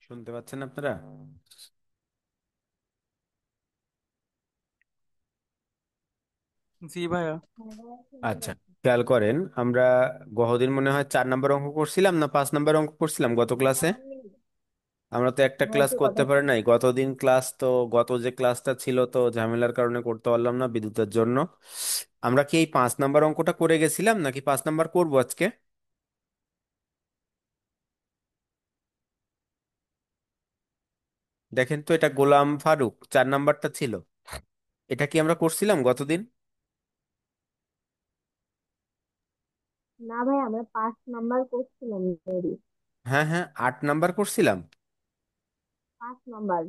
শুনতে পাচ্ছেন আপনারা? জি ভাইয়া। আচ্ছা, খেয়াল করেন। আমরা গতদিন মনে হয় 4 নম্বর অঙ্ক করছিলাম না 5 নম্বর অঙ্ক করছিলাম গত ক্লাসে। আমরা তো একটা হ্যাঁ, ক্লাস একটু করতে কথা পারি নাই গতদিন ক্লাস তো। গত যে ক্লাসটা ছিল তো ঝামেলার কারণে করতে পারলাম না বিদ্যুতের জন্য। আমরা কি এই 5 নম্বর অঙ্কটা করে গেছিলাম নাকি 5 নম্বর করবো আজকে? দেখেন তো, এটা গোলাম ফারুক 4 নম্বরটা ছিল। এটা কি আমরা করছিলাম গতদিন? না ভাই, আমরা 5 নাম্বার করছিলাম মেবি। হ্যাঁ হ্যাঁ, 8 নম্বর করছিলাম। 5 নাম্বার।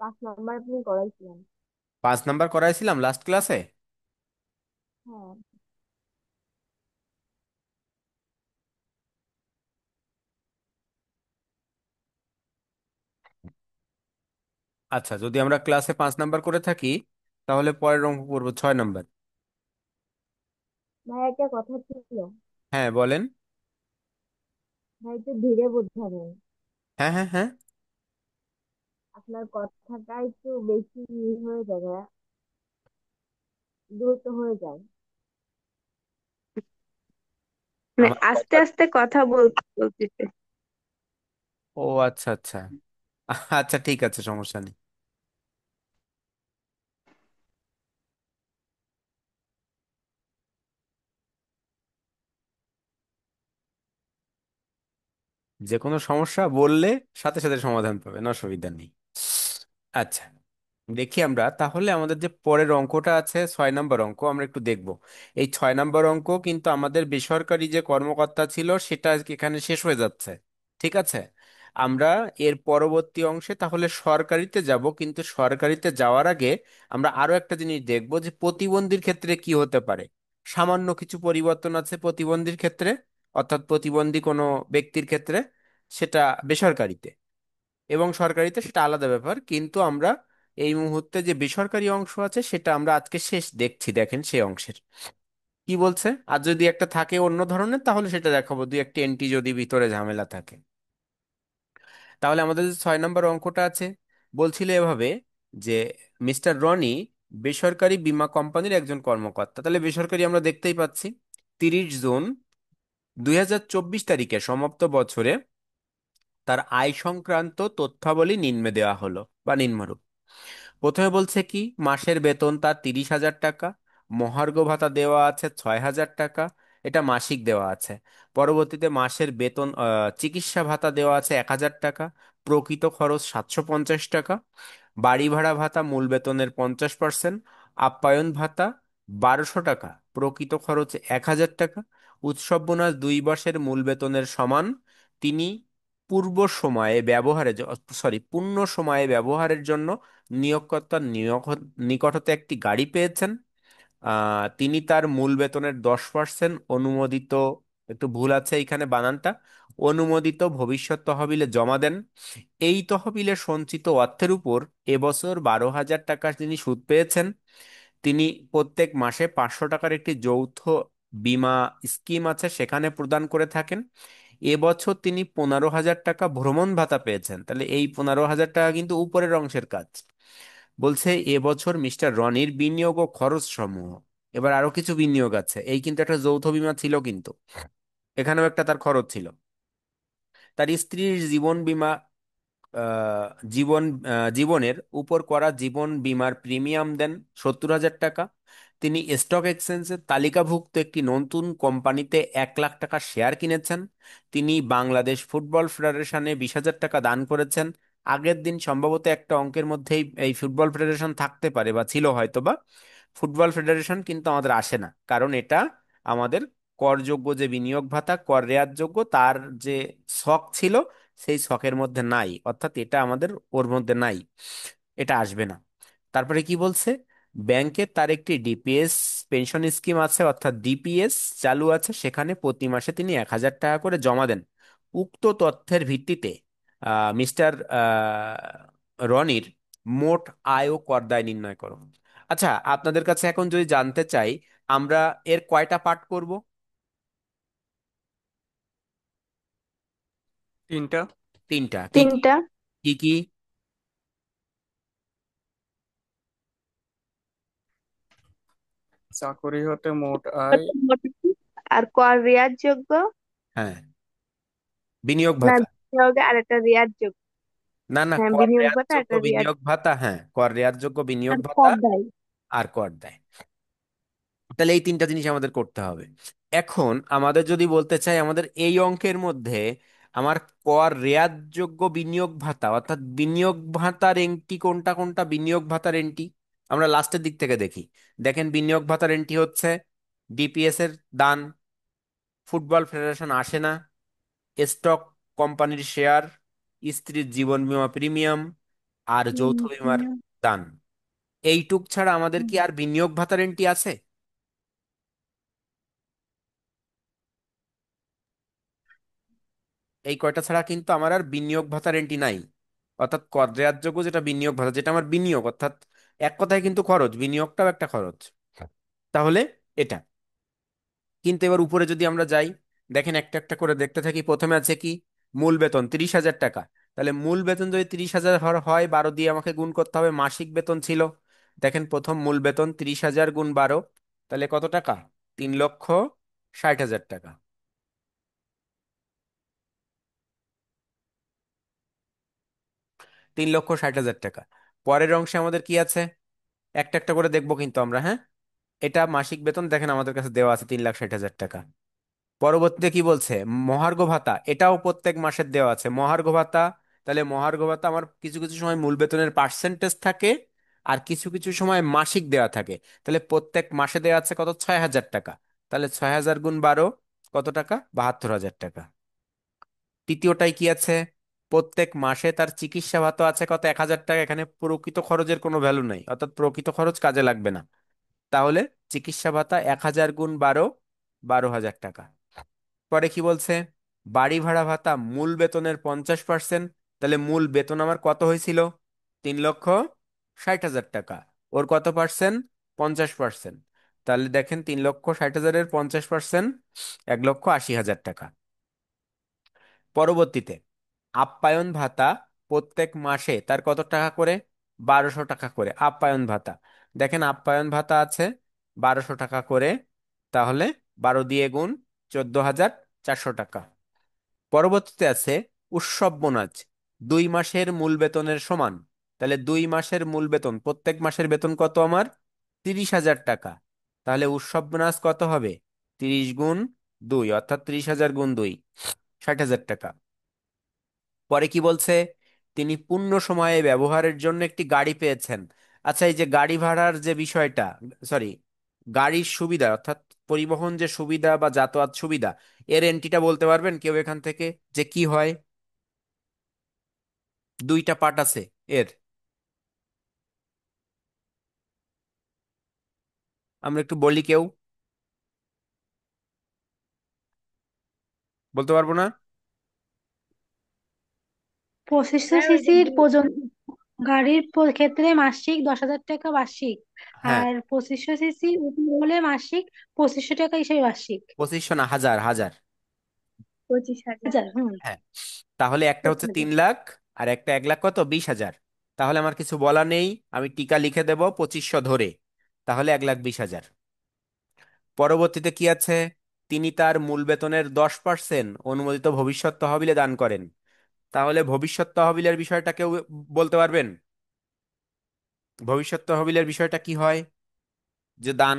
5 নাম্বার আপনি করাইছিলেন। 5 নম্বর করাইছিলাম লাস্ট ক্লাসে। হ্যাঁ। আচ্ছা, যদি আমরা ক্লাসে 5 নম্বর করে থাকি তাহলে পরের অঙ্ক করবো 6 নম্বর। ভাই, একটা কথা ছিল। হ্যাঁ বলেন। ভাই, একটু ধীরে বোঝাবেন। হ্যাঁ হ্যাঁ হ্যাঁ। আপনার কথাটা একটু বেশি হয়ে যাবে, দ্রুত হয়ে যায়। মানে আমার আস্তে কথা। আস্তে কথা বলতে বলতেছে। ও আচ্ছা আচ্ছা। আচ্ছা ঠিক আছে, সমস্যা নেই। যে কোনো সমস্যা বললে সাথে সাথে সমাধান পাবেন, অসুবিধা নেই। আচ্ছা, দেখি আমরা তাহলে আমাদের যে পরের অঙ্কটা আছে 6 নম্বর অঙ্ক, আমরা একটু দেখব। এই 6 নম্বর অঙ্ক কিন্তু আমাদের বেসরকারি যে কর্মকর্তা ছিল সেটা আজকে এখানে শেষ হয়ে যাচ্ছে। ঠিক আছে, আমরা এর পরবর্তী অংশে তাহলে সরকারিতে যাব, কিন্তু সরকারিতে যাওয়ার আগে আমরা আরো একটা জিনিস দেখব যে প্রতিবন্ধীর ক্ষেত্রে কি হতে পারে। সামান্য কিছু পরিবর্তন আছে প্রতিবন্ধীর ক্ষেত্রে, অর্থাৎ প্রতিবন্ধী কোনো ব্যক্তির ক্ষেত্রে। সেটা বেসরকারিতে এবং সরকারিতে সেটা আলাদা ব্যাপার, কিন্তু আমরা এই মুহূর্তে যে বেসরকারি অংশ আছে সেটা আমরা আজকে শেষ দেখছি। দেখেন সেই অংশের কি বলছে। আর যদি একটা থাকে অন্য ধরনের তাহলে সেটা দেখাবো, দুই একটি এন্টি যদি ভিতরে ঝামেলা থাকে। তাহলে আমাদের যে 6 নম্বর অঙ্কটা আছে, বলছিল এভাবে যে মিস্টার রনি বেসরকারি বীমা কোম্পানির একজন কর্মকর্তা। তাহলে বেসরকারি আমরা দেখতেই পাচ্ছি। 30 জুন 2024 তারিখে সমাপ্ত বছরে তার আয় সংক্রান্ত তথ্যাবলী নিম্নে দেওয়া হলো বা নিম্নরূপ। প্রথমে বলছে কি, মাসের বেতন তার 30,000 টাকা, মহার্ঘ ভাতা দেওয়া আছে 6,000 টাকা, এটা মাসিক দেওয়া আছে। পরবর্তীতে মাসের বেতন চিকিৎসা ভাতা দেওয়া আছে 1,000 টাকা, প্রকৃত খরচ 750 টাকা, বাড়ি ভাড়া ভাতা মূল বেতনের 50%, আপ্যায়ন ভাতা 1,200 টাকা, প্রকৃত খরচ 1,000 টাকা, উৎসব বোনাস 2 মাসের মূল বেতনের সমান। তিনি পূর্ণ সময়ে ব্যবহারের জন্য নিয়োগকর্তার নিকট হতে একটি গাড়ি পেয়েছেন। তিনি তার মূল বেতনের 10% অনুমোদিত, একটু ভুল আছে এইখানে বানানটা, অনুমোদিত ভবিষ্যৎ তহবিলে জমা দেন। এই তহবিলে সঞ্চিত অর্থের উপর এবছর 12,000 টাকা তিনি সুদ পেয়েছেন। তিনি প্রত্যেক মাসে 500 টাকার একটি যৌথ বীমা স্কিম আছে সেখানে প্রদান করে থাকেন। এবছর তিনি 15,000 টাকা ভ্রমণ ভাতা পেয়েছেন। তাহলে এই 15,000 টাকা কিন্তু উপরের অংশের কাজ। বলছে এবছর মিস্টার রনির বিনিয়োগ ও খরচ সমূহ। এবার আরো কিছু বিনিয়োগ আছে, এই কিন্তু একটা যৌথ বীমা ছিল কিন্তু এখানেও একটা তার খরচ ছিল। তার স্ত্রীর জীবন বীমা, আহ, জীবন জীবনের উপর করা জীবন বীমার প্রিমিয়াম দেন 70,000 টাকা। তিনি স্টক এক্সচেঞ্জের তালিকাভুক্ত একটি নতুন কোম্পানিতে 1 লাখ টাকা শেয়ার কিনেছেন। তিনি বাংলাদেশ ফুটবল ফেডারেশনে 20,000 টাকা দান করেছেন। আগের দিন সম্ভবত একটা অঙ্কের মধ্যেই এই ফুটবল ফেডারেশন থাকতে পারে বা ছিল হয়তো বা। ফুটবল ফেডারেশন কিন্তু আমাদের আসে না, কারণ এটা আমাদের করযোগ্য যে বিনিয়োগ ভাতা কর রেয়াতযোগ্য তার যে শখ ছিল সেই শখের মধ্যে নাই, অর্থাৎ এটা আমাদের ওর মধ্যে নাই, এটা আসবে না। তারপরে কি বলছে, ব্যাংকে তার একটি ডিপিএস পেনশন স্কিম আছে অর্থাৎ ডিপিএস চালু আছে, সেখানে প্রতি মাসে তিনি 1,000 টাকা করে জমা দেন। উক্ত তথ্যের ভিত্তিতে মিস্টার রনির মোট আয় ও কর দায় নির্ণয় করো। আচ্ছা, আপনাদের কাছে এখন যদি জানতে চাই আমরা এর কয়টা পার্ট করব। তিনটা। তিনটা। কি কি? তিনটা। কি কি? চাকরি হতে মোট আয়। আর কর রেয়ার যোগ্য। হ্যাঁ, বিনিয়োগ না, ভাতা। বিনিয়োগে আর একটা রেয়ার যোগ্য। না না, হ্যাঁ, কর বিনিয়োগ রেয়াত ভাতা যোগ্য একটা রেয়ার। বিনিয়োগ ভাতা, হ্যাঁ, কর রেয়াত যোগ্য বিনিয়োগ আর ভাতা কর দেয়। আর কর দেয়। তাহলে এই তিনটা জিনিস আমাদের করতে হবে। এখন আমাদের যদি বলতে চাই আমাদের এই অঙ্কের মধ্যে আমার কর রেয়াতযোগ্য বিনিয়োগ ভাতা অর্থাৎ বিনিয়োগ ভাতার এন্ট্রি কোনটা কোনটা, বিনিয়োগ ভাতার এন্ট্রি আমরা লাস্টের দিক থেকে দেখি। দেখেন বিনিয়োগ ভাতার এন্ট্রি হচ্ছে ডিপিএস এর দান, ফুটবল ফেডারেশন আসে না, স্টক কোম্পানির শেয়ার, স্ত্রীর জীবন বীমা প্রিমিয়াম, আর যৌথ বীমার হুম, দান। এইটুক ছাড়া আমাদের কি আর বিনিয়োগ ভাতার এন্ট্রি আছে? এই কয়টা ছাড়া কিন্তু আমার আর বিনিয়োগ ভাতার এন্ট্রি নাই। অর্থাৎ কর রেয়াতযোগ্য যেটা বিনিয়োগ ভাতা, যেটা আমার বিনিয়োগ, অর্থাৎ এক কথায় কিন্তু খরচ, বিনিয়োগটাও একটা খরচ। তাহলে এটা কিন্তু এবার উপরে যদি আমরা যাই, দেখেন একটা একটা করে দেখতে থাকি। প্রথমে আছে কি? মূল বেতন 30,000 টাকা। তাহলে মূল বেতন যদি 30,000 হয়, 12 দিয়ে আমাকে গুণ করতে হবে। মাসিক বেতন ছিল, দেখেন প্রথম মূল বেতন 30,000 গুণ 12, তাহলে কত টাকা? 3,60,000 টাকা। 3,60,000 টাকা। পরের অংশে আমাদের কি আছে? একটা একটা করে দেখবো কিন্তু আমরা, হ্যাঁ। এটা মাসিক বেতন, দেখেন আমাদের কাছে দেওয়া আছে 3,60,000 টাকা। পরবর্তীতে কি বলছে? মহার্ঘ ভাতা, এটাও প্রত্যেক মাসের দেওয়া আছে মহার্ঘ ভাতা। তাহলে মহার্ঘ ভাতা আমার কিছু কিছু সময় মূল বেতনের পার্সেন্টেজ থাকে, আর কিছু কিছু সময় মাসিক দেওয়া থাকে। তাহলে প্রত্যেক মাসে দেওয়া আছে কত? 6,000 টাকা। তাহলে 6,000 গুণ 12 কত টাকা? 72,000 টাকা। তৃতীয়টাই কি আছে? প্রত্যেক মাসে তার চিকিৎসা ভাতা আছে কত? 1,000 টাকা। এখানে প্রকৃত খরচের কোনো ভ্যালু নাই, অর্থাৎ প্রকৃত খরচ কাজে লাগবে না। তাহলে চিকিৎসা ভাতা 1,000 গুণ 12, 12,000 টাকা। পরে কি বলছে? বাড়ি ভাড়া ভাতা মূল বেতনের 50%। তাহলে মূল বেতন আমার কত হয়েছিল? 3,60,000 টাকা। ওর কত পার্সেন্ট? 50%। তাহলে দেখেন 3,60,000-এর 50%, 1,80,000 টাকা। পরবর্তীতে আপ্যায়ন ভাতা প্রত্যেক মাসে তার কত টাকা করে? 1,200 টাকা করে আপ্যায়ন ভাতা। দেখেন আপ্যায়ন ভাতা আছে 1,200 টাকা করে। তাহলে 12 দিয়ে গুণ, 14,400 টাকা। পরবর্তীতে আছে উৎসব বোনাস, 2 মাসের মূল বেতনের সমান। তাহলে 2 মাসের মূল বেতন, প্রত্যেক মাসের বেতন কত আমার? 30,000 টাকা। তাহলে উৎসব বোনাস কত হবে? 30 গুণ 2, অর্থাৎ 30,000 গুণ 2, 60,000 টাকা। পরে কি বলছে? তিনি পূর্ণ সময়ে ব্যবহারের জন্য একটি গাড়ি পেয়েছেন। আচ্ছা, এই যে গাড়ি ভাড়ার যে বিষয়টা, সরি, গাড়ির সুবিধা অর্থাৎ পরিবহন যে সুবিধা বা যাতায়াত সুবিধা, এর এন্ট্রিটা বলতে পারবেন কেউ এখান থেকে যে কি হয়? দুইটা পার্ট আছে এর, আমরা একটু বলি, কেউ বলতে পারবো না? 2500 সিসির গাড়ির ক্ষেত্রে মাসিক 10,000 টাকা বার্ষিক। হ্যাঁ, আর 2500 সিসি হলে মাসিক 2500 টাকা হিসেবে বার্ষিক। 2500 না, হাজার হাজার। 25,000। হুম। হ্যাঁ, তাহলে একটা হচ্ছে 3 লাখ, আর একটা 1,00,000, কত? 20,000। তাহলে আমার কিছু বলা নেই, আমি টিকা লিখে দেব 2500 ধরে। তাহলে 1,20,000। পরবর্তীতে কি আছে? তিনি তার মূল বেতনের 10% অনুমোদিত ভবিষ্যৎ তহবিলে দান করেন। তাহলে ভবিষ্যৎ তহবিলের বিষয়টা কেউ বলতে পারবেন? ভবিষ্যৎ তহবিলের বিষয়টা কি হয় যে দান?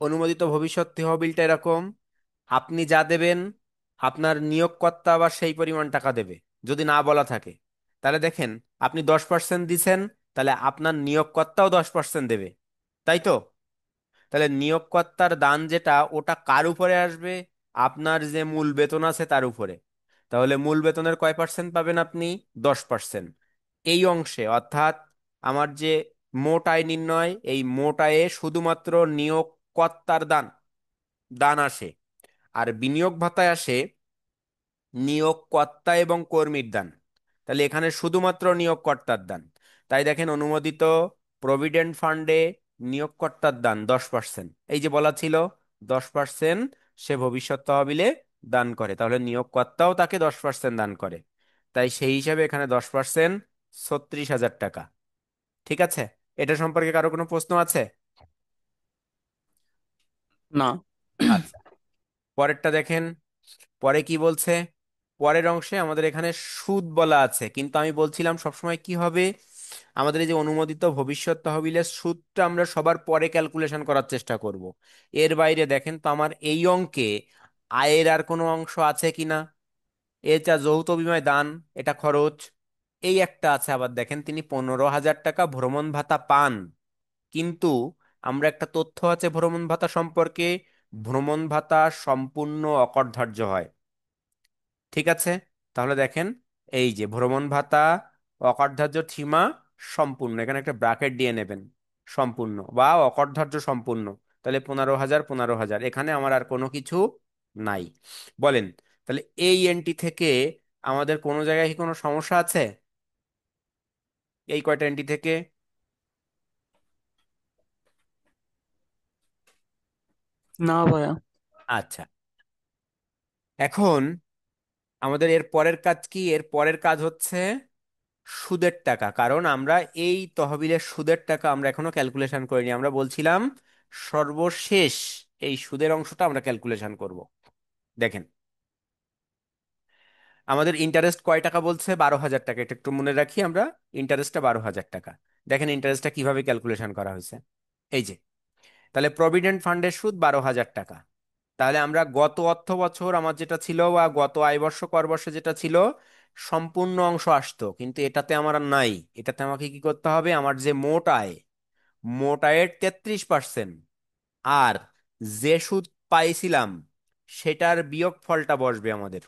অনুমোদিত ভবিষ্যৎ তহবিলটা এরকম, আপনি যা দেবেন আপনার নিয়োগকর্তা আবার সেই পরিমাণ টাকা দেবে। যদি না বলা থাকে, তাহলে দেখেন আপনি 10% দিছেন, তাহলে আপনার নিয়োগকর্তাও 10% দেবে, তাই তো? তাহলে নিয়োগকর্তার দান যেটা, ওটা কার উপরে আসবে? আপনার যে মূল বেতন আছে তার উপরে। তাহলে মূল বেতনের কয় পার্সেন্ট পাবেন আপনি? 10%। এই অংশে অর্থাৎ আমার যে মোট আয় নির্ণয়, এই মোট আয়ে শুধুমাত্র নিয়োগকর্তার দান দান আসে, আর বিনিয়োগ ভাতায় আসে নিয়োগকর্তা এবং কর্মীর দান। তাহলে এখানে শুধুমাত্র নিয়োগকর্তার দান। তাই দেখেন অনুমোদিত প্রভিডেন্ট ফান্ডে নিয়োগকর্তার দান 10%, এই যে বলা ছিল 10% সে ভবিষ্যৎ তহবিলে দান করে, তাহলে নিয়োগকর্তাও তাকে 10% দান করে। তাই সেই হিসাবে এখানে 10% 36,000 টাকা। ঠিক আছে, এটা সম্পর্কে কারো কোনো প্রশ্ন আছে? না। আচ্ছা, পরেরটা দেখেন। পরে কি বলছে? পরের অংশে আমাদের এখানে সুদ বলা আছে, কিন্তু আমি বলছিলাম সবসময় কি হবে, আমাদের এই যে অনুমোদিত ভবিষ্যৎ তহবিলের সুদটা আমরা সবার পরে ক্যালকুলেশন করার চেষ্টা করব। এর বাইরে দেখেন তো আমার এই অঙ্কে আয়ের আর কোনো অংশ আছে কিনা। এটা যৌথ বিমায় দান, এটা খরচ, এই একটা আছে। আবার দেখেন তিনি 15,000 টাকা ভ্রমণ ভাতা পান, কিন্তু আমরা একটা তথ্য আছে ভ্রমণ ভাতা সম্পর্কে, ভ্রমণ ভাতা সম্পূর্ণ অকরধার্য হয়। ঠিক আছে, তাহলে দেখেন এই যে ভ্রমণ ভাতা অকরধার্য সীমা সম্পূর্ণ, এখানে একটা ব্র্যাকেট দিয়ে নেবেন, সম্পূর্ণ বা অকরধার্য সম্পূর্ণ। তাহলে 15,000 15,000, এখানে আমার আর কোনো কিছু নাই। বলেন, তাহলে এই এন্ট্রি থেকে আমাদের কোনো জায়গায় কি কোনো সমস্যা আছে এই কয়টা এন্ট্রি থেকে? না ভাইয়া। আচ্ছা, এখন আমাদের এর পরের কাজ কি? এর পরের কাজ হচ্ছে সুদের টাকা, কারণ আমরা এই তহবিলের সুদের টাকা আমরা এখনো ক্যালকুলেশন করিনি। আমরা বলছিলাম সর্বশেষ এই সুদের অংশটা আমরা ক্যালকুলেশন করব। দেখেন, আমাদের ইন্টারেস্ট কয় টাকা বলছে? 12,000 টাকা, এটা একটু মনে রাখি আমরা। ইন্টারেস্টটা 12,000 টাকা। দেখেন ইন্টারেস্টটা কিভাবে ক্যালকুলেশন করা হয়েছে, এই যে, তাহলে প্রভিডেন্ট ফান্ডের সুদ 12,000 টাকা। তাহলে আমরা গত অর্থ বছর আমার যেটা ছিল বা গত আয় বর্ষ কর বর্ষে যেটা ছিল, সম্পূর্ণ অংশ আসতো, কিন্তু এটাতে আমার আর নাই। এটাতে আমাকে কি করতে হবে? আমার যে মোট আয়, মোট আয়ের 33%, আর যে সুদ পাইছিলাম সেটার বিয়োগ ফলটা বসবে আমাদের।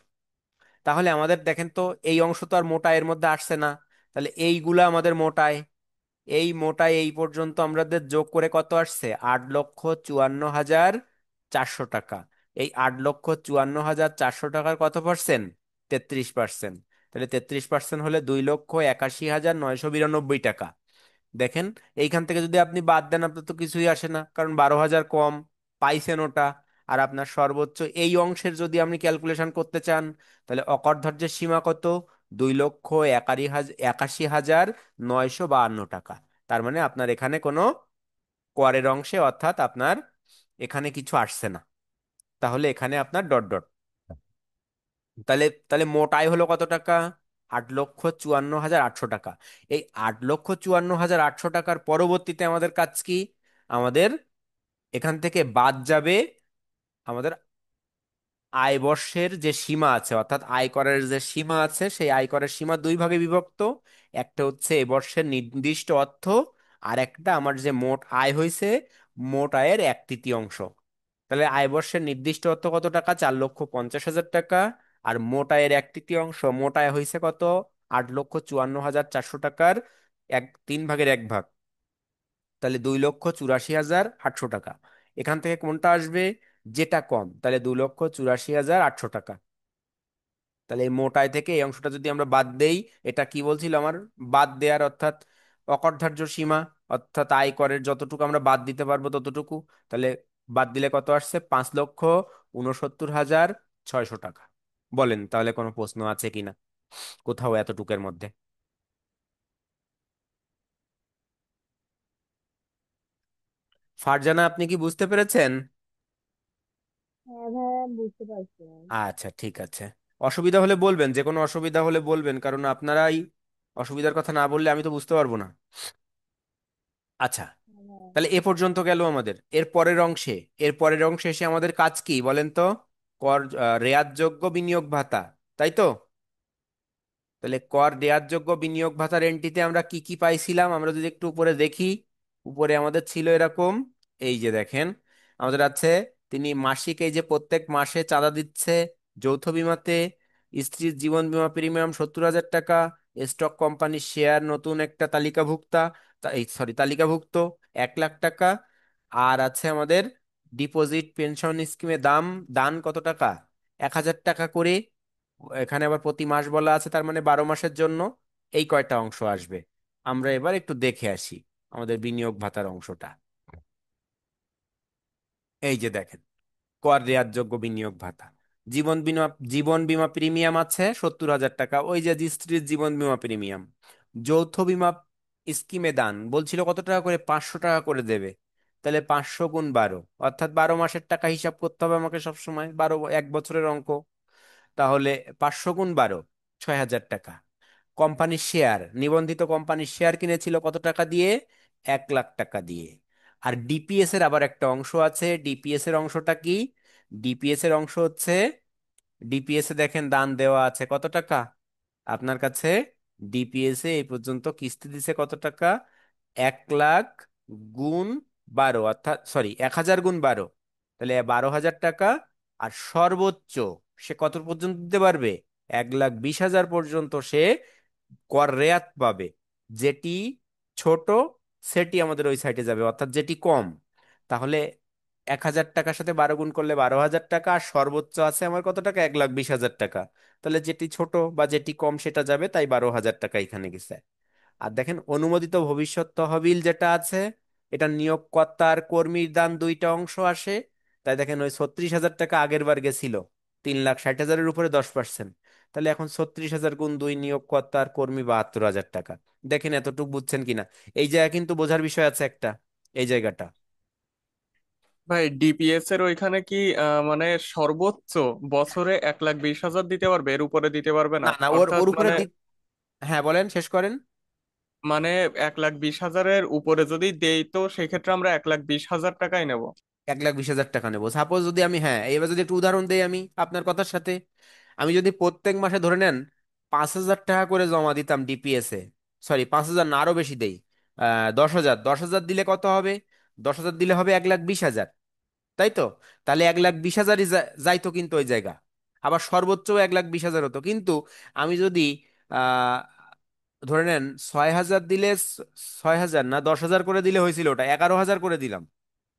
তাহলে আমাদের দেখেন তো এই অংশ তো আর মোট আয়ের মধ্যে আসছে না, তাহলে এইগুলা আমাদের মোট আয়। এই মোটায় এই পর্যন্ত আমাদের যোগ করে কত আসছে? 8,54,400 টাকা। এই 8,54,400 টাকার কত পার্সেন্ট? 33%। তাহলে 33% হলে 2,81,992 টাকা। দেখেন, এইখান থেকে যদি আপনি বাদ দেন আপনার তো কিছুই আসে না, কারণ 12,000 কম পাইছেন ওটা। আর আপনার সর্বোচ্চ এই অংশের যদি আপনি ক্যালকুলেশন করতে চান, তাহলে অকরধার্যের সীমা কত? 2,81,952 টাকা। তার মানে আপনার এখানে কোনো করের অংশে, অর্থাৎ আপনার এখানে কিছু আসছে না। তাহলে এখানে আপনার ডট ডট। তাহলে তাহলে মোট আয় হলো কত টাকা? 8,54,800 টাকা। এই 8,54,800 টাকার পরবর্তীতে আমাদের কাজ কি? আমাদের এখান থেকে বাদ যাবে আমাদের আয় বর্ষের যে সীমা আছে, অর্থাৎ আয়করের যে সীমা আছে, সেই আয়করের সীমা দুই ভাগে বিভক্ত। একটা হচ্ছে এ বর্ষের নির্দিষ্ট অর্থ, আর একটা আমার যে মোট আয় হয়েছে, মোট আয়ের 1/3 অংশ। তাহলে আয় বর্ষের নির্দিষ্ট অর্থ কত টাকা? 4,50,000 টাকা। আর মোট আয়ের 1/3 অংশ, মোট আয় হয়েছে কত? 8,54,400 টাকার 3/1 ভাগ। তাহলে 2,84,800 টাকা। এখান থেকে কোনটা আসবে? যেটা কম, তাহলে 2,84,800 টাকা। তাহলে এই মোটাই থেকে এই অংশটা যদি আমরা বাদ দেই, এটা কি বলছিল আমার? বাদ দেয়ার অর্থাৎ অকরধার্য সীমা, অর্থাৎ আয়করের যতটুকু আমরা বাদ দিতে পারবো ততটুকু। তাহলে বাদ দিলে কত আসছে? 5,69,600 টাকা। বলেন তাহলে কোনো প্রশ্ন আছে কিনা কোথাও এতটুকের মধ্যে? ফারজানা, আপনি কি বুঝতে পেরেছেন? হ্যাঁ ভাইয়া, বুঝতে পারছি। আচ্ছা, ঠিক আছে। অসুবিধা হলে বলবেন, যে কোনো অসুবিধা হলে বলবেন, কারণ আপনারাই অসুবিধার কথা না বললে আমি তো বুঝতে পারবো না। আচ্ছা, হ্যাঁ ভাইয়া। তাহলে এ পর্যন্ত গেল আমাদের। এর পরের অংশে এসে আমাদের কাজ কি বলেন তো? কর রেয়াতযোগ্য বিনিয়োগ ভাতা, তাই তো? তাহলে কর রেয়াতযোগ্য বিনিয়োগ ভাতার এন্ট্রিতে আমরা কি কি পাইছিলাম, আমরা যদি একটু উপরে দেখি। উপরে আমাদের ছিল এরকম, এই যে দেখেন, আমাদের আছে তিনি মাসিক, এই যে প্রত্যেক মাসে চাঁদা দিচ্ছে যৌথ বিমাতে। স্ত্রীর জীবন বীমা প্রিমিয়াম 70,000 টাকা। স্টক কোম্পানির শেয়ার নতুন একটা তালিকাভুক্তা, এই সরি তালিকাভুক্ত, 1,00,000 টাকা। আর আছে আমাদের ডিপোজিট পেনশন স্কিমে দান কত টাকা? 1,000 টাকা করে। এখানে আবার প্রতি মাস বলা আছে, তার মানে 12 মাসের জন্য। এই কয়টা অংশ আসবে? আমরা এবার একটু দেখে আসি আমাদের বিনিয়োগ ভাতার অংশটা। এই যে দেখেন, কর রেয়াতযোগ্য বিনিয়োগ ভাতা। জীবন বীমা প্রিমিয়াম আছে 70,000 টাকা, ওই যে স্ত্রীর জীবন বীমা প্রিমিয়াম। যৌথ বীমা স্কিমে দান বলছিল কত টাকা করে, 500 টাকা করে দেবে। তাহলে 500 গুণ 12, অর্থাৎ 12 মাসের টাকা হিসাব করতে হবে আমাকে সব সময়, 1 বছরের অঙ্ক। তাহলে 500 গুণ 12, 6,000 টাকা। কোম্পানির শেয়ার, নিবন্ধিত কোম্পানির শেয়ার কিনেছিল কত টাকা দিয়ে, 1 লাখ টাকা দিয়ে। আর ডিপিএস এর আবার একটা অংশ আছে, ডিপিএস এর অংশটা কি? ডিপিএস এর অংশ হচ্ছে, ডিপিএস এ দেখেন দান দেওয়া আছে কত টাকা আপনার কাছে। ডিপিএস এ এই পর্যন্ত কিস্তি দিছে কত টাকা, 1 লাখ গুণ 12, অর্থাৎ সরি 1,000 গুণ 12, তাহলে 12,000 টাকা। আর সর্বোচ্চ সে কত পর্যন্ত দিতে পারবে, 1,20,000 পর্যন্ত সে কর রেয়াত পাবে। যেটি ছোট সেটি আমাদের ওই সাইডে যাবে, অর্থাৎ যেটি কম। তাহলে 1,000 টাকার সাথে 12 গুণ করলে 12,000 টাকা, আর সর্বোচ্চ আছে আমার কত টাকা, 1,20,000 টাকা। তাহলে যেটি ছোট বা যেটি কম সেটা যাবে, তাই 12,000 টাকা এখানে গেছে। আর দেখেন অনুমোদিত ভবিষ্যৎ তহবিল যেটা আছে, এটা নিয়োগকর্তা আর কর্মীর দান দুইটা অংশ আসে। তাই দেখেন ওই 36,000 টাকা আগের বার গেছিল, 3,60,000-এর উপরে 10%। তাহলে এখন 36,000 গুণ 2, নিয়োগকর্তা আর কর্মী 72,000 টাকা। দেখেন এতটুকু বুঝছেন কিনা। এই জায়গা কিন্তু বোঝার বিষয় আছে একটা, এই জায়গাটা। ভাই ডিপিএস এর ওইখানে কি মানে সর্বোচ্চ বছরে 1,20,000 দিতে পারবে, এর উপরে দিতে পারবে না? না না, ওর অর্থাৎ ওর উপরে মানে, হ্যাঁ বলেন, শেষ করেন। মানে 1,20,000-এর উপরে যদি দেই তো সেক্ষেত্রে আমরা 1,20,000 টাকাই নেব। 1,20,000 টাকা নেবো সাপোজ, যদি আমি, হ্যাঁ এবার যদি একটু উদাহরণ দেই আমি আপনার কথার সাথে, আমি যদি প্রত্যেক মাসে ধরে নেন 5,000 টাকা করে জমা দিতাম ডিপিএস এ, সরি 5,000 না আরো বেশি দেই, 10,000, 10,000 দিলে কত হবে, 10,000 দিলে হবে 1,20,000, তাই তো? তাহলে 1,20,000-ই যাইতো কিন্তু ওই জায়গা। আবার সর্বোচ্চ 1,20,000 হতো কিন্তু, আমি যদি আহ ধরে নেন 6,000 দিলে, 6,000 না 10,000 করে দিলে হয়েছিল, ওটা 11,000 করে দিলাম।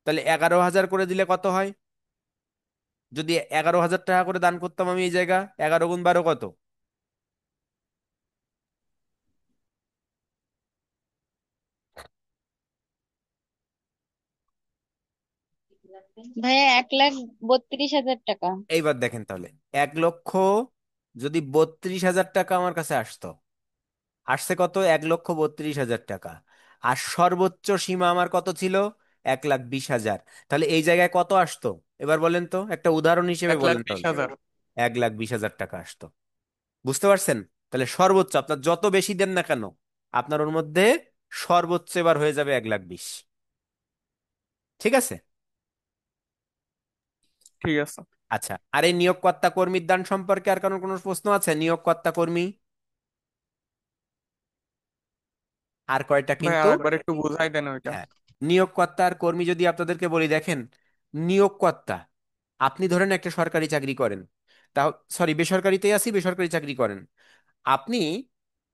তাহলে 11,000 করে দিলে কত হয়, যদি 11,000 টাকা করে দান করতাম আমি এই জায়গা, 11 গুণ 12 কত? ভাইয়া 1,32,000 টাকা। এইবার দেখেন তাহলে, 1 লক্ষ যদি 32,000 টাকা আমার কাছে আসতো, আসছে কত, 1,32,000 টাকা। আর সর্বোচ্চ সীমা আমার কত ছিল, 1,20,000। তাহলে এই জায়গায় কত আসতো, এবার বলেন তো, একটা উদাহরণ হিসেবে এক লাখ বলেন বিশ তাহলে। হাজার 1,20,000 টাকা আসতো। বুঝতে পারছেন? তাহলে সর্বোচ্চ আপনার যত বেশি দেন না কেন, আপনার ওর মধ্যে সর্বোচ্চ এবার হয়ে যাবে 1,20,000। ঠিক আছে? ঠিক আছে। আচ্ছা, আর এই নিয়োগকর্তা কর্মীর দান সম্পর্কে আর কারণ কোনো প্রশ্ন আছে? নিয়োগকর্তা কর্মী আর কয়টা ভাই কিন্তু, আরেকবার একটু বুঝাই দেন ওইটা। হ্যাঁ, নিয়োগকর্তা আর কর্মী যদি আপনাদেরকে বলি, দেখেন নিয়োগকর্তা, আপনি ধরেন একটা সরকারি চাকরি করেন, তা সরি বেসরকারিতেই আসি, বেসরকারি চাকরি করেন আপনি,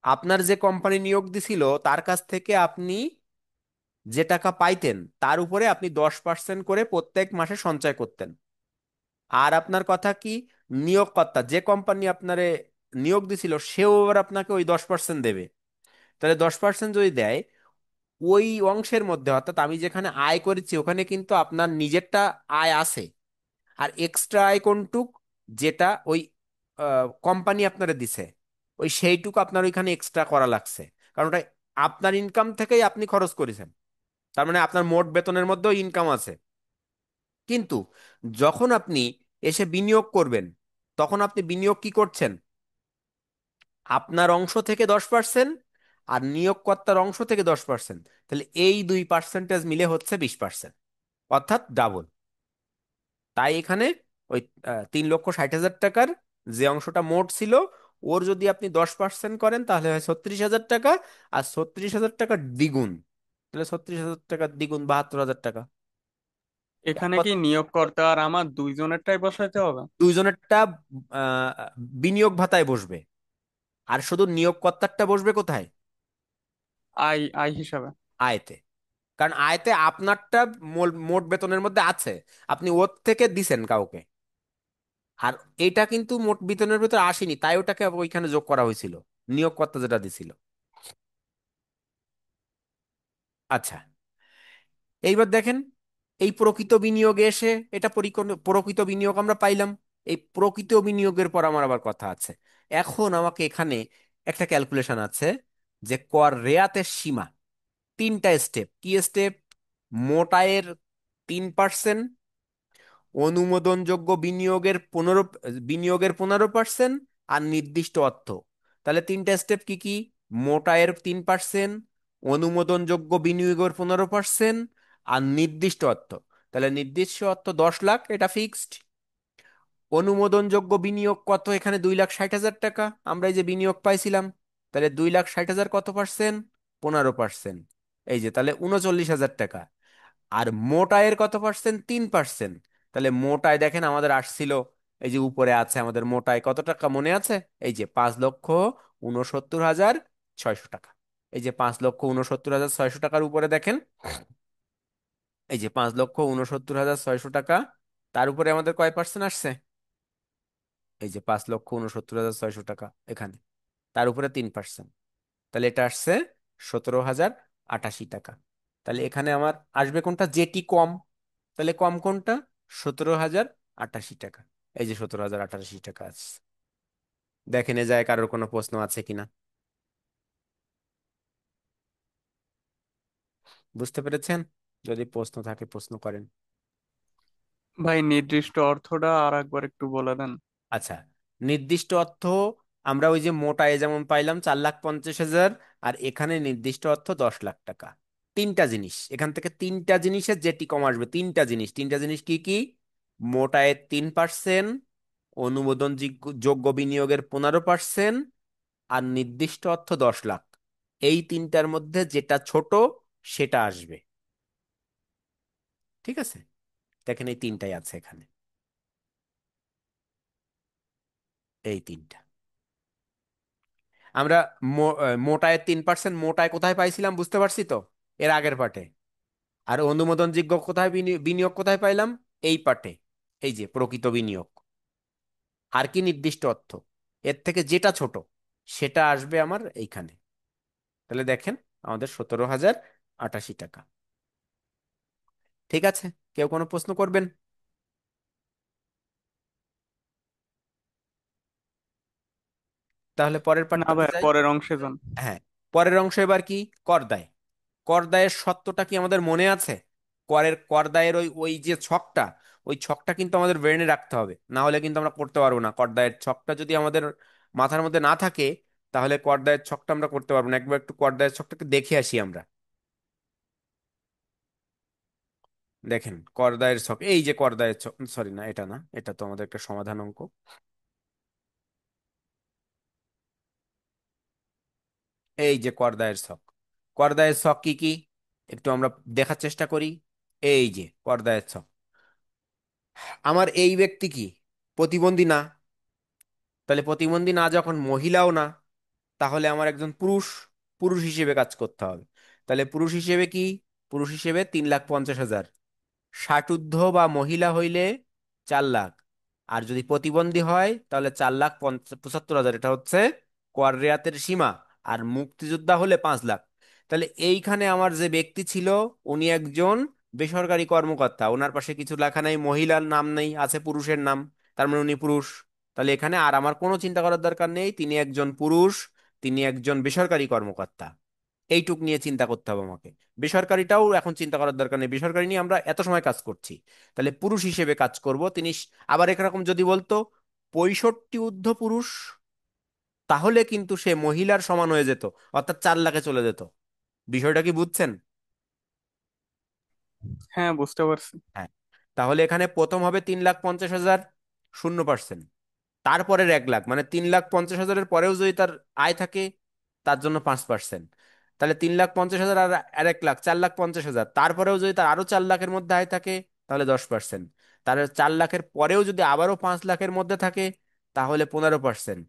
আপনার যে কোম্পানি নিয়োগ দিছিল তার কাছ থেকে আপনি যে টাকা পাইতেন তার উপরে আপনি 10% করে প্রত্যেক মাসে সঞ্চয় করতেন। আর আপনার কথা কি, নিয়োগকর্তা যে কোম্পানি আপনারে নিয়োগ দিছিল সেও আবার আপনাকে ওই 10% দেবে। তাহলে 10% যদি দেয়, ওই অংশের মধ্যে, অর্থাৎ আমি যেখানে আয় করেছি ওখানে কিন্তু আপনার নিজেরটা আয় আছে। আর এক্সট্রা আয় কোনটুক, যেটা ওই কোম্পানি আপনারে দিছে, ওই সেইটুকু আপনার ওইখানে এক্সট্রা করা লাগছে, কারণ ওটা আপনার ইনকাম থেকেই আপনি খরচ করেছেন। তার মানে আপনার মোট বেতনের মধ্যেও ইনকাম আছে। কিন্তু যখন আপনি এসে বিনিয়োগ করবেন, তখন আপনি বিনিয়োগ কি করছেন, আপনার অংশ থেকে 10% আর নিয়োগকর্তার অংশ থেকে 10%, তাহলে এই দুই পার্সেন্টেজ মিলে হচ্ছে 20%, অর্থাৎ ডাবল। তাই এখানে ওই 3,60,000 টাকার যে অংশটা মোট ছিল, ওর যদি আপনি 10% করেন তাহলে হয় 36,000 টাকা। আর 36,000 টাকার দ্বিগুণ, তাহলে 36,000 টাকার দ্বিগুণ 72,000 টাকা। এখানে কত? কি নিয়োগকর্তা আর আমার দুইজনেরটাই বসাইতে হবে? দুইজনেরটা আহ, বিনিয়োগ ভাতায় বসবে, আর শুধু নিয়োগকর্তারটা বসবে কোথায়, আই আই হিসাবে। আয়তে। কারণ আয়তে আপনারটা মোট বেতনের মধ্যে আছে, আপনি ওর থেকে দিছেন কাউকে। আর এটা কিন্তু মোট বেতনের ভিতরে আসেনি, তাই ওটাকে আবার ওইখানে যোগ করা হয়েছিল, নিয়োগকর্তা যেটা দিছিল। আচ্ছা, এইবার দেখেন এই প্রকৃত বিনিয়োগে এসে এটা প্রকৃত বিনিয়োগ আমরা পাইলাম। এই প্রকৃত বিনিয়োগের পর আমার আবার কথা আছে। এখন আমাকে এখানে একটা ক্যালকুলেশন আছে যে কর রেয়াতের সীমা, তিনটা স্টেপ। কি স্টেপ? মোটা আয়ের 3%, অনুমোদনযোগ্য বিনিয়োগের 15%, আর নির্দিষ্ট অর্থ। তাহলে তিনটা স্টেপ কি কি? মোটা আয়ের 3%, অনুমোদনযোগ্য বিনিয়োগের 15%, আর নির্দিষ্ট অর্থ। তাহলে নির্দিষ্ট অর্থ 10 লাখ, এটা ফিক্সড। অনুমোদনযোগ্য বিনিয়োগ কত? এখানে 2,60,000 টাকা আমরা এই যে বিনিয়োগ পাইছিলাম। তাহলে 2,60,000 কত পার্সেন্ট? 15%। এই যে তাহলে 39,000 টাকা। আর মোটায়ের কত পার্সেন্ট? 3%। তাহলে মোটায় দেখেন আমাদের আসছিল, এই যে উপরে আছে আমাদের মোটায় কত টাকা মনে আছে? এই যে 5,69,600 টাকা। এই যে 5,69,600 টাকার উপরে দেখেন, এই যে 5,69,600 টাকা, তার উপরে আমাদের কয় পার্সেন্ট আসছে? এই যে 5,69,600 টাকা এখানে, তার উপরে 3%। তাহলে এটা আসছে 17,088 টাকা। তাহলে এখানে আমার আসবে কোনটা? যেটি কম। তাহলে কম কোনটা? 17,088 টাকা। এই যে 17,088 টাকা আছে। দেখেন এ যায় কারোর কোনো প্রশ্ন আছে কিনা। বুঝতে পেরেছেন? যদি প্রশ্ন থাকে প্রশ্ন করেন। ভাই নির্দিষ্ট অর্থটা আর একবার একটু বলে দেন। আচ্ছা, নির্দিষ্ট অর্থ আমরা ওই যে মোটায় যেমন পাইলাম 4,50,000, আর এখানে নির্দিষ্ট অর্থ 10 লাখ টাকা। তিনটা জিনিস এখান থেকে, তিনটা জিনিসের যেটি কম আসবে, তিনটা জিনিস। তিনটা জিনিস কি কি? মোটায় 3%, অনুমোদন যোগ্য বিনিয়োগের 15%, আর নির্দিষ্ট অর্থ 10 লাখ। এই তিনটার মধ্যে যেটা ছোট সেটা আসবে। ঠিক আছে? দেখেন এই তিনটাই আছে এখানে, এই তিনটা। আমরা মোটায় 3%, মোটায় কোথায় পাইছিলাম বুঝতে পারছি তো, এর আগের পার্টে। আর অনুমোদনযোগ্য কোথায় বিনিয়োগ কোথায় পাইলাম? এই পার্টে, এই যে প্রকৃত বিনিয়োগ। আর কি? নির্দিষ্ট অর্থ। এর থেকে যেটা ছোট সেটা আসবে আমার এইখানে। তাহলে দেখেন আমাদের 17,088 টাকা। ঠিক আছে? কেউ কোনো প্রশ্ন করবেন? তাহলে পরের না পার্টটাতে ভাই, যাই। পরের অংশে যান। হ্যাঁ, পরের অংশ এবার কি? কর দায়। কর দায়ের সত্যটা কি আমাদের মনে আছে? কর দায়ের ওই ওই যে ছকটা, ওই ছকটা কিন্তু আমাদের ব্রেনে রাখতে হবে, না হলে কিন্তু আমরা করতে পারবো না। কর দায়ের ছকটা যদি আমাদের মাথার মধ্যে না থাকে, তাহলে কর দায়ের ছকটা আমরা করতে পারবো না। একবার একটু কর দায়ের ছকটাকে দেখে আসি আমরা। দেখেন কর দায়ের ছক, এই যে কর দায়ের ছক, সরি না এটা না, এটা তো আমাদের একটা সমাধান অঙ্ক। এই যে কর দায়ের ছক। কর দায়ের ছক কি কি একটু আমরা দেখার চেষ্টা করি। এই যে কর দায়ের ছক, আমার এই ব্যক্তি কি প্রতিবন্ধী না? তাহলে প্রতিবন্ধী না যখন, মহিলাও না, তাহলে আমার একজন পুরুষ, পুরুষ হিসেবে কাজ করতে হবে। তাহলে পুরুষ হিসেবে কি? পুরুষ হিসেবে 3,50,000। ষাটঊর্ধ্ব বা মহিলা হইলে 4 লাখ। আর যদি প্রতিবন্ধী হয় তাহলে 4,75,000, এটা হচ্ছে কর রেয়াতের সীমা। আর মুক্তিযোদ্ধা হলে 5 লাখ। তাহলে এইখানে আমার যে ব্যক্তি ছিল, উনি একজন বেসরকারি কর্মকর্তা। ওনার পাশে কিছু লেখা নাই, মহিলার নাম নেই, আছে পুরুষের নাম, তার মানে উনি পুরুষ। তাহলে এখানে আর আমার কোনো চিন্তা করার দরকার নেই, তিনি একজন পুরুষ, তিনি একজন বেসরকারি কর্মকর্তা। এইটুক নিয়ে চিন্তা করতে হবে আমাকে। বেসরকারিটাও এখন চিন্তা করার দরকার নেই, বেসরকারি নিয়ে আমরা এত সময় কাজ করছি। তাহলে পুরুষ হিসেবে কাজ করব তিনি। আবার একরকম যদি বলতো 65 ঊর্ধ্ব পুরুষ, তাহলে কিন্তু সে মহিলার সমান হয়ে যেত, অর্থাৎ 4 লাখে চলে যেত। বিষয়টা কি বুঝছেন? হ্যাঁ, বুঝতে পারছি। হ্যাঁ। তাহলে এখানে প্রথম হবে 3,50,000, 0%। তারপরের 1 লাখ, মানে 3,50,000-এর পরেও যদি তার আয় থাকে, তার জন্য 5%। তাহলে 3,50,000 আর 1 লাখ, 4,50,000। তারপরেও যদি তার আরো 4 লাখের মধ্যে আয় থাকে, তাহলে 10%। তাহলে 4 লাখের পরেও যদি আবারও 5 লাখের মধ্যে থাকে, তাহলে 15%।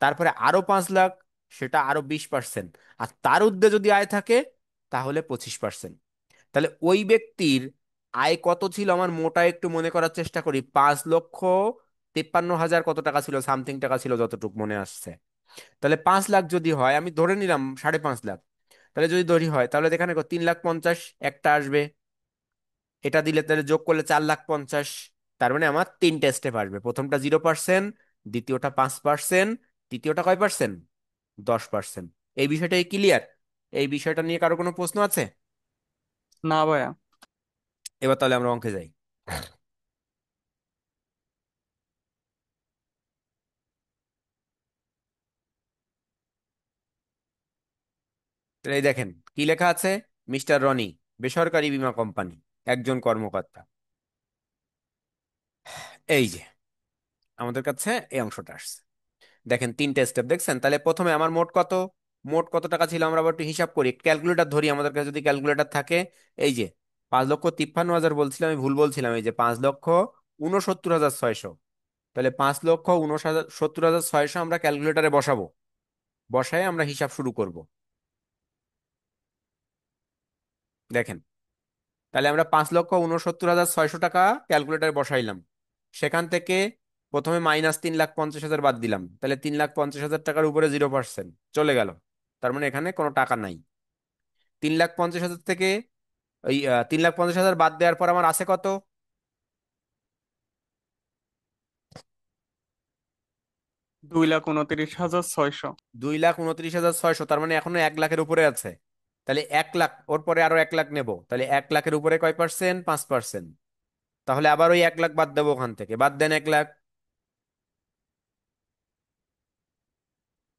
তারপরে আরো 5 লাখ, সেটা আরো 20%। আর তার ঊর্ধ্বে যদি আয় থাকে, তাহলে 25%। তাহলে ওই ব্যক্তির আয় কত ছিল আমার? মোটা একটু মনে করার চেষ্টা করি। 5,53,000 কত টাকা ছিল, সামথিং টাকা ছিল যতটুকু মনে আসছে। তাহলে 5 লাখ যদি হয়, আমি ধরে নিলাম 5.5 লাখ। তাহলে যদি ধরি হয়, তাহলে এখানে 3,50,000 একটা আসবে। এটা দিলে তাহলে যোগ করলে 4,50,000। তার মানে আমার তিনটে স্টেপ আসবে, প্রথমটা 0%, দ্বিতীয়টা 5%, তৃতীয়টা কয় পার্সেন্ট, 10%। এই বিষয়টাই ক্লিয়ার? এই বিষয়টা নিয়ে কারো কোনো প্রশ্ন আছে? না ভাইয়া। এবার তাহলে আমরা অঙ্কে যাই। তো এই দেখেন কি লেখা আছে, মিস্টার রনি, বেসরকারি বীমা কোম্পানি, একজন কর্মকর্তা। এই যে আমাদের কাছে এই অংশটা আসছে। দেখেন তিনটে স্টেপ দেখছেন, তাহলে প্রথমে আমার মোট কত টাকা ছিল আমরা আবার একটু হিসাব করি, ক্যালকুলেটর ধরি আমাদের কাছে যদি ক্যালকুলেটর থাকে। এই যে 5,53,000 বলছিলাম, আমি ভুল বলছিলাম, এই যে 5,69,600। তাহলে 5,69,600 আমরা ক্যালকুলেটরে বসাবো, বসায় আমরা হিসাব শুরু করব। দেখেন, তাহলে আমরা 5,69,600 টাকা ক্যালকুলেটরে বসাইলাম। সেখান থেকে প্রথমে -3,50,000 বাদ দিলাম, তাহলে 3,50,000 টাকার উপরে 0% চলে গেল। তার মানে এখানে কোনো টাকা নাই। 3,50,000 থেকে ওই 3,50,000 বাদ দেওয়ার পর আমার আছে কত? 2,29,600। 2,29,600, তার মানে এখনো 1 লাখের উপরে আছে। তাহলে 1 লাখ, ওর পরে আরো 1 লাখ নেব, তাহলে 1 লাখের উপরে কয় পার্সেন্ট, 5%। তাহলে আবার ওই 1 লাখ বাদ দেবো, ওখান থেকে বাদ দেন 1 লাখ।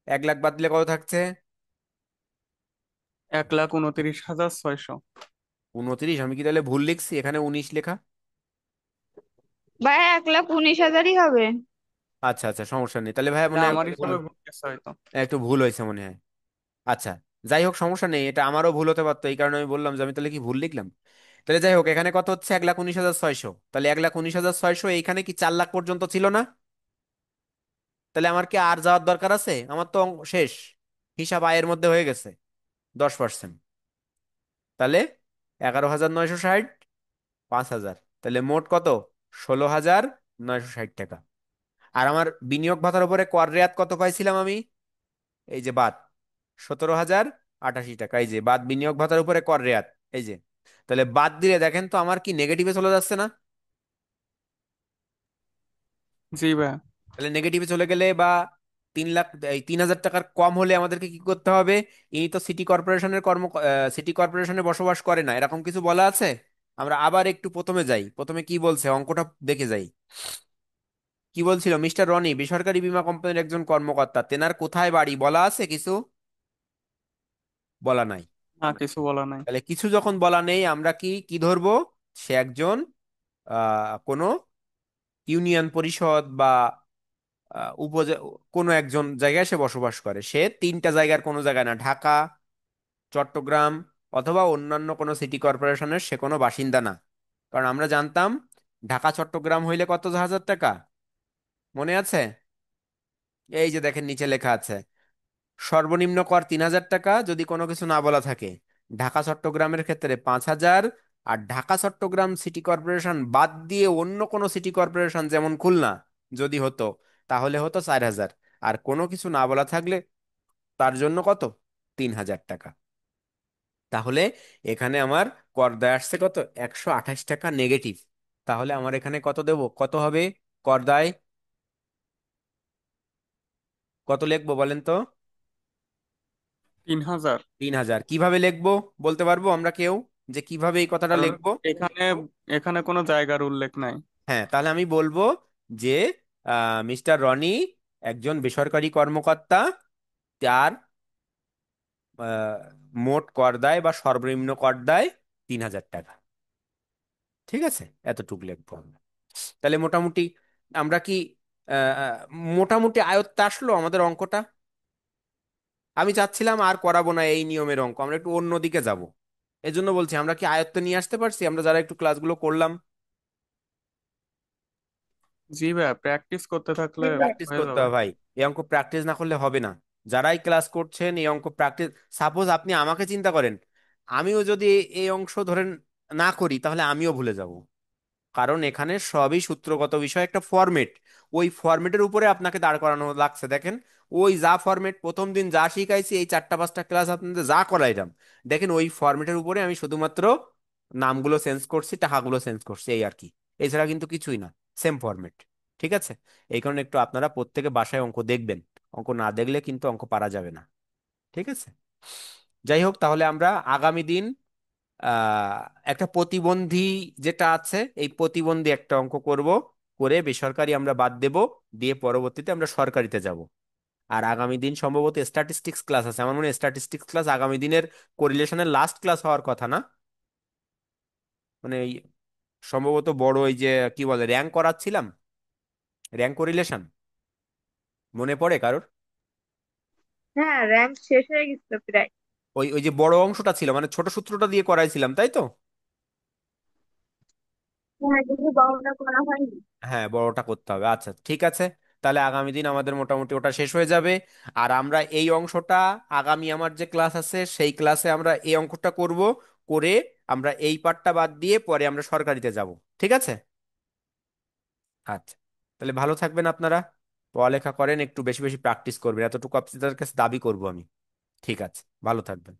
1 লাখ বাদ দিলে কত থাকছে? 1,29,600। 29। আমি কি তাহলে ভুল লিখছি, এখানে 19 লেখা। ভাই 1,19,000ই হবে। আচ্ছা আচ্ছা, সমস্যা নেই, তাহলে ভাই এটা মনে হয় আমার ভুল, হিসাবে ভুল গেছে হয়তো। একটু ভুল হয়েছে মনে হয়। আচ্ছা, যাই হোক সমস্যা নেই, এটা আমারও ভুল হতে পারতো, এই কারণে আমি বললাম যে আমি তাহলে কি ভুল লিখলাম। তাহলে যাই হোক, এখানে কত হচ্ছে, 1,19,600। তাহলে 1,19,600, এইখানে কি 4 লাখ পর্যন্ত ছিল না? তাহলে আমার কি আর যাওয়ার দরকার আছে? আমার তো শেষ, হিসাব আয়ের মধ্যে হয়ে গেছে 10%। তাহলে 11,960, 5,000, তাহলে মোট কত, 16,960 টাকা। আর আমার বিনিয়োগ ভাতার উপরে কর রেয়াত কত পাইছিলাম আমি, এই যে বাদ 17,088 টাকা, এই যে বাদ বিনিয়োগ ভাতার উপরে কর রেয়াত, এই যে। তাহলে বাদ দিলে দেখেন তো আমার কি নেগেটিভে চলে যাচ্ছে না? জি ভাইয়া। তাহলে নেগেটিভে চলে গেলে বা 3 লাখ, এই 3,000 টাকার কম হলে আমাদেরকে কি করতে হবে? ইনি তো সিটি কর্পোরেশনের সিটি কর্পোরেশনে বসবাস করে না, এরকম কিছু বলা আছে? আমরা আবার একটু প্রথমে যাই, প্রথমে কি বলছে অঙ্কটা দেখে যাই। কি বলছিল, মিস্টার রনি বেসরকারি বীমা কোম্পানির একজন কর্মকর্তা, তেনার কোথায় বাড়ি বলা আছে কিছু? বলা নাই। না, কিছু বলা নাই। তাহলে কিছু যখন বলা নেই, আমরা কি কি ধরবো? সে একজন কোনো ইউনিয়ন পরিষদ বা কোনো একজন জায়গায় সে বসবাস করে, সে তিনটা জায়গার কোনো জায়গায় না, ঢাকা, চট্টগ্রাম অথবা অন্যান্য কোনো সিটি কর্পোরেশনের সে কোনো বাসিন্দা না। কারণ আমরা জানতাম ঢাকা চট্টগ্রাম হইলে কত হাজার টাকা, মনে আছে? এই যে দেখেন নিচে লেখা আছে, সর্বনিম্ন কর 3,000 টাকা যদি কোনো কিছু না বলা থাকে। ঢাকা চট্টগ্রামের ক্ষেত্রে 5,000। আর ঢাকা চট্টগ্রাম সিটি কর্পোরেশন বাদ দিয়ে অন্য কোনো সিটি কর্পোরেশন যেমন খুলনা যদি হতো, তাহলে হতো 4,000। আর কোনো কিছু না বলা থাকলে তার জন্য কত, 3,000 টাকা। তাহলে এখানে আমার কর দেয় আসছে কত, 128 টাকা নেগেটিভ। তাহলে আমার এখানে কত দেব, কত হবে কর দায়, কত লিখবো বলেন তো? 3,000। 3,000 কিভাবে লিখবো, বলতে পারবো আমরা কেউ, যে কিভাবে এই কথাটা কারণ লিখবো? এখানে এখানে কোনো জায়গার উল্লেখ নাই। হ্যাঁ, তাহলে আমি বলবো যে মিস্টার রনি একজন বেসরকারি কর্মকর্তা, তার আহ, মোট কর দায় বা সর্বনিম্ন কর দায় 3,000 টাকা। ঠিক আছে, এতটুকু লিখবো আমরা। তাহলে মোটামুটি আমরা কি আহ, আহ, মোটামুটি আয়ত্তে আসলো আমাদের অঙ্কটা? আমি চাচ্ছিলাম আর করাবো না এই নিয়মের অঙ্ক, আমরা একটু অন্য দিকে যাব। এই জন্য বলছি, আমরা কি আয়ত্তে নিয়ে আসতে পারছি আমরা যারা একটু ক্লাসগুলো করলাম? জি ভাইয়া, প্র্যাকটিস করতে থাকলে প্র্যাকটিস হয়ে করতে যাবে। হবে ভাই, এই অঙ্ক প্র্যাকটিস না করলে হবে না। যারাই ক্লাস করছেন এই অঙ্ক প্র্যাকটিস, সাপোজ আপনি আমাকে চিন্তা করেন, আমিও যদি এই অংশ ধরেন না করি তাহলে আমিও ভুলে যাব। কারণ এখানে সবই সূত্রগত বিষয়, একটা ফরম্যাট, ওই ফরম্যাটের উপরে আপনাকে দাঁড় করানো লাগছে। দেখেন, ওই যা ফরম্যাট প্রথম দিন যা শিখাইছি, এই 4টা 5টা ক্লাস আপনাদের যা করাইলাম, দেখেন ওই ফরম্যাটের উপরে আমি শুধুমাত্র নামগুলো চেঞ্জ করছি, টাকাগুলো চেঞ্জ করছি, এই আর কি। এছাড়া কিন্তু কিছুই না, সেম ফরম্যাট। ঠিক আছে? এই কারণে একটু আপনারা প্রত্যেকে বাসায় অঙ্ক দেখবেন। অঙ্ক না দেখলে কিন্তু অঙ্ক পারা যাবে না। ঠিক আছে? যাই হোক, তাহলে আমরা আগামী দিন আহ একটা প্রতিবন্ধী যেটা আছে, এই প্রতিবন্ধী একটা অঙ্ক করব, করে বেসরকারি আমরা বাদ দেব, দিয়ে পরবর্তীতে আমরা সরকারিতে যাব। আর আগামী দিন সম্ভবত স্ট্যাটিস্টিক্স ক্লাস আছে, আমার মনে হয় স্ট্যাটিস্টিক্স ক্লাস আগামী দিনের কোরিলেশনের লাস্ট ক্লাস হওয়ার কথা না? মানে এই সম্ভবত বড় ওই যে কি বলে র্যাঙ্ক করাচ্ছিলাম, র্যাঙ্ক কোরিলেশন, মনে পড়ে কারোর? হ্যাঁ, র্যাঙ্ক শেষ হয়ে গেছিল প্রায়। ওই ওই যে বড় অংশটা ছিল, মানে ছোট সূত্রটা দিয়ে করাইছিলাম, তাই তো? হ্যাঁ, কিন্তু গণনা করা হয়নি। হ্যাঁ, বড়টা করতে হবে। আচ্ছা, ঠিক আছে। তাহলে আগামী দিন আমাদের মোটামুটি ওটা শেষ হয়ে যাবে। আর আমরা এই অংশটা, আগামী আমার যে ক্লাস আছে সেই ক্লাসে আমরা এই অঙ্কটা করব, করে আমরা এই পার্টটা বাদ দিয়ে পরে আমরা সরকারিতে যাব। ঠিক আছে? আচ্ছা, তাহলে ভালো থাকবেন আপনারা, পড়ালেখা করেন, একটু বেশি বেশি প্র্যাকটিস করবেন, এতটুকু আপনাদের কাছে দাবি করব আমি। ঠিক আছে, ভালো থাকবেন।